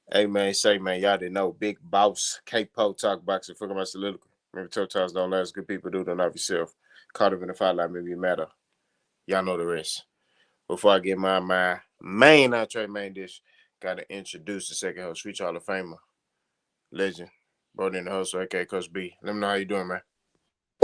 Hey man, say man, y'all didn't know Big Boss, K-Po, Talk Boxing, fucking my soliloquy. Remember, Totals don't last, good people do, don't have yourself. Caught up in the fight like maybe it matter. Y'all know the rest. Before I get my main entree, main dish, gotta introduce the second host, Street Hall of Famer, legend, Brody in the host, aka Coach B. Let me know how you doing, man.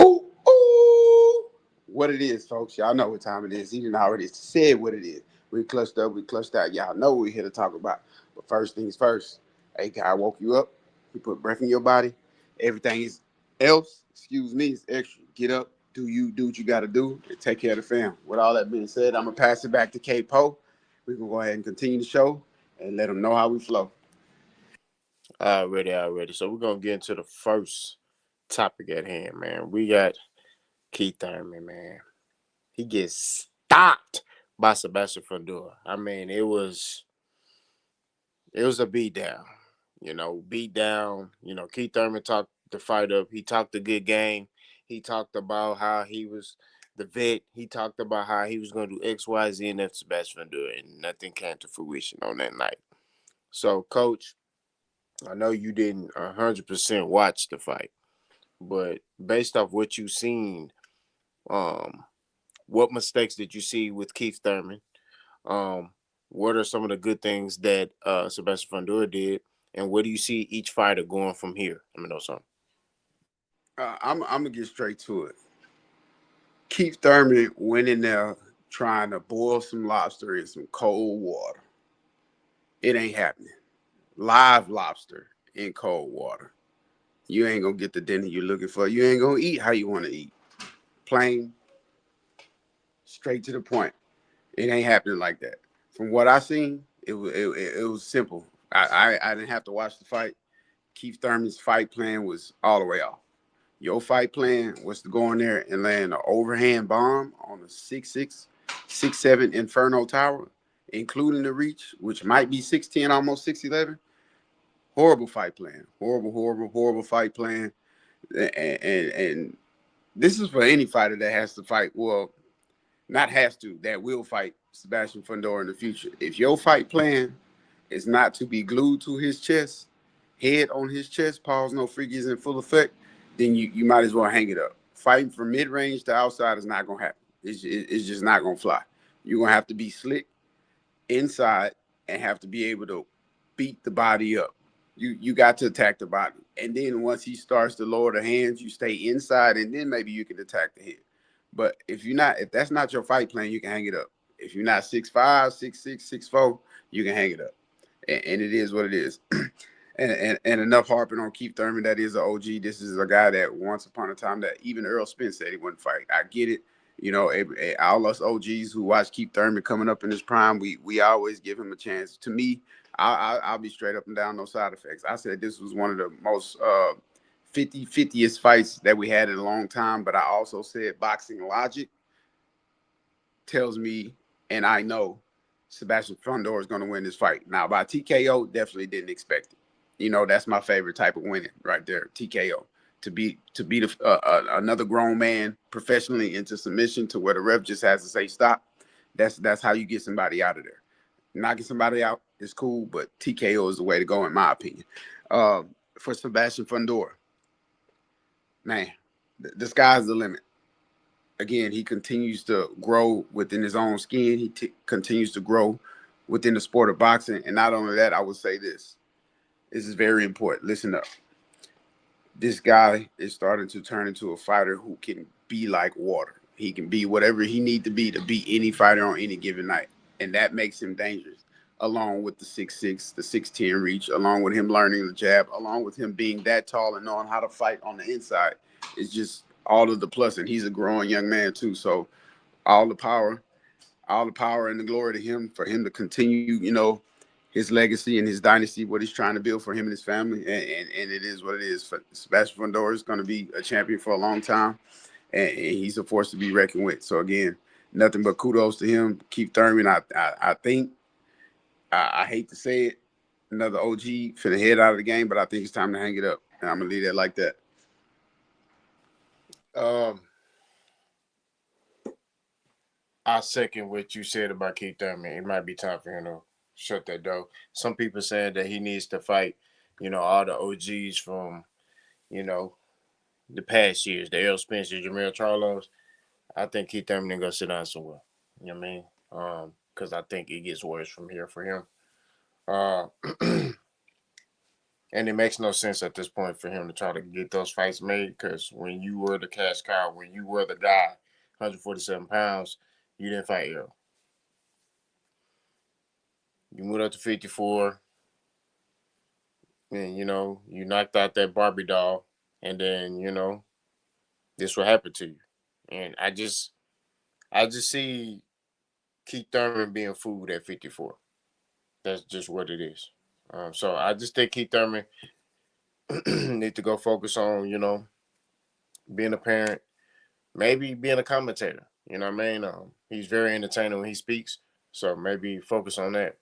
Ooh, ooh. What it is, folks. Y'all know what time it is. He didn't already said what it is. We clutched up, we clutched out. Y'all know what we're here to talk about. But first things first. Hey, God woke you up. He put breath in your body. Everything is else, excuse me, is extra. Get up, do what you got to do, and take care of the fam. With all that being said, I'm going to pass it back to K Poe. We're going to go ahead and continue the show and let them know how we flow. Already. So we're gonna get into the first topic at hand, man. We got Keith Thurman, man. He gets stopped by Sebastian Fundora. I mean, it was a beat down. Beat down. Keith Thurman talked the fight up. He talked a good game. He talked about how he was the vet. He talked about how he was going to do X, Y, Z, and F Sebastian Fundora, and nothing came to fruition on that night. So, Coach, I know you didn't 100% watch the fight, but based off what you've seen, um, what mistakes did you see with Keith Thurman? Um, what are some of the good things that Sebastian Fundora did, and where do you see each fighter going from here? Let me know something. I'm going to get straight to it. Keith Thurman went in there trying to boil some lobster in some cold water. It ain't happening. Live lobster in cold water. You ain't gonna get the dinner you're looking for. You ain't gonna eat how you want to eat. Plain, straight to the point. It ain't happening like that. From what I seen, it was simple. I didn't have to watch the fight. Keith Thurman's fight plan was all the way off. Your fight plan was to go in there and land an overhand bomb on a 6'6", 6'7" Inferno Tower, including the reach, which might be 6'10", almost 6'11". Horrible fight plan. Horrible fight plan. And this is for any fighter that has to fight. Well, not has to, that will fight Sebastian Fundora in the future. If your fight plan is not to be glued to his chest, head on his chest, pause, no freakies in full effect, then you might as well hang it up. Fighting from mid range to outside is not going to happen. It's just not going to fly. You're going to have to be slick inside and have to be able to beat the body up. You got to attack the body. And then once he starts to lower the hands, you stay inside and then maybe you can attack the head. But if that's not your fight plan, you can hang it up. If you're not 6'5", 6'6", 6'4", you can hang it up. And it is what it is. And enough harping on Keith Thurman. That is an OG. This is a guy that once upon a time that even Earl Spence said he wouldn't fight. I get it. All us OGs who watch Keith Thurman coming up in his prime, we always give him a chance. To me, I'll be straight up and down, no side effects. I said this was one of the most 50-50est fights that we had in a long time, but I also said boxing logic tells me, and I know Sebastian Fundora is going to win this fight. Now, by TKO, definitely didn't expect it. That's my favorite type of winning right there, TKO. To beat another grown man professionally into submission to where the ref just has to say stop. That's how you get somebody out of there. Knocking somebody out is cool, but TKO is the way to go in my opinion. Uh, for Sebastian Fundora, man, the sky's the limit. Again, he continues to grow within his own skin. He continues to grow within the sport of boxing. And not only that, I would say this. This is very important. Listen up. This guy is starting to turn into a fighter who can be like water. He can be whatever he need to beat any fighter on any given night. And that makes him dangerous. Along with the 6'6", the 6'10" reach, along with him learning the jab, along with him being that tall and knowing how to fight on the inside. It's just all of the plus. And he's a growing young man too. So all the power, all the power and the glory to him for him to continue, his legacy and his dynasty, what he's trying to build for him and his family. And it is what it is. Sebastian Fundora is going to be a champion for a long time, and he's a force to be reckoned with. So again, nothing but kudos to him. Keith Thurman, I think, I hate to say it, another OG finna head out of the game, but I think it's time to hang it up. And I'm gonna leave that like that. Um, I second what you said about Keith Thurman. It might be time for him to shut that door. Some people saying that he needs to fight, all the OGs from, you know, the past years, the Errol Spencer, Jamel Charlos. I think Keith Thurman ain't gonna sit down somewhere. You know what I mean? Because I think it gets worse from here for him. Uh, and it makes no sense at this point for him to try to get those fights made. Because when you were the cash cow, when you were the guy, 147 pounds, you didn't fight Errol. You moved up to 54, and you knocked out that Barbie doll, and then this what happened to you. And I just see Keith Thurman being fooled at 54. That's just what it is. So I just think Keith Thurman need to go focus on, being a parent, maybe being a commentator. You know what I mean? He's very entertaining when he speaks. So maybe focus on that,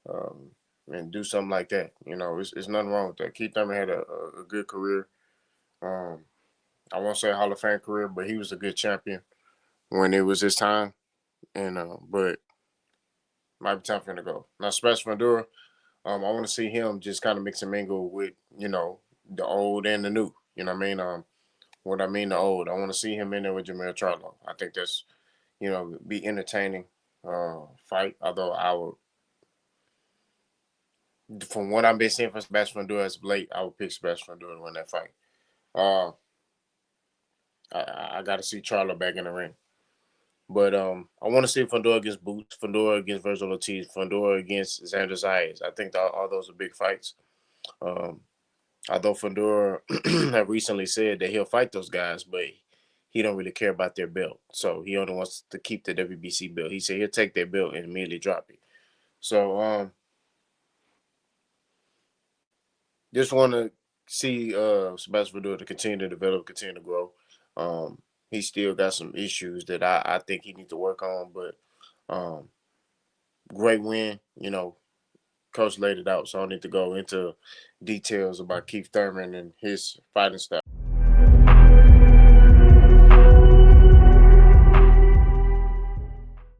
um, and do something like that. It's nothing wrong with that. Keith Thurman had a good career. Um, I won't say a Hall of Fame career, but he was a good champion when it was his time. And but might be time for him to go. Now, Sebastián Fundora, I want to see him just kind of mix and mingle with, the old and the new. You know what I mean? What I mean, the old. I want to see him in there with Jamel Charlo. I think that's, be entertaining fight. Although from what I've been seeing from Sebastián Fundora as of late, I would pick Sebastián Fundora to win that fight. Uh, I got to see Charlo back in the ring. But I want to see Fundora against Boots, Fundora against Virgil Ortiz, Fundora against Xander Zayas. I think all those are big fights. Um, Although Fundora have recently said that he'll fight those guys, but he don't really care about their belt. So he only wants to keep the WBC belt. He said he'll take their belt and immediately drop it. So just want to see Sebastián Fundora to continue to develop, continue to grow. He still got some issues that I think he needs to work on, but um, great win. Coach laid it out, so I don't need to go into details about Keith Thurman and his fighting style.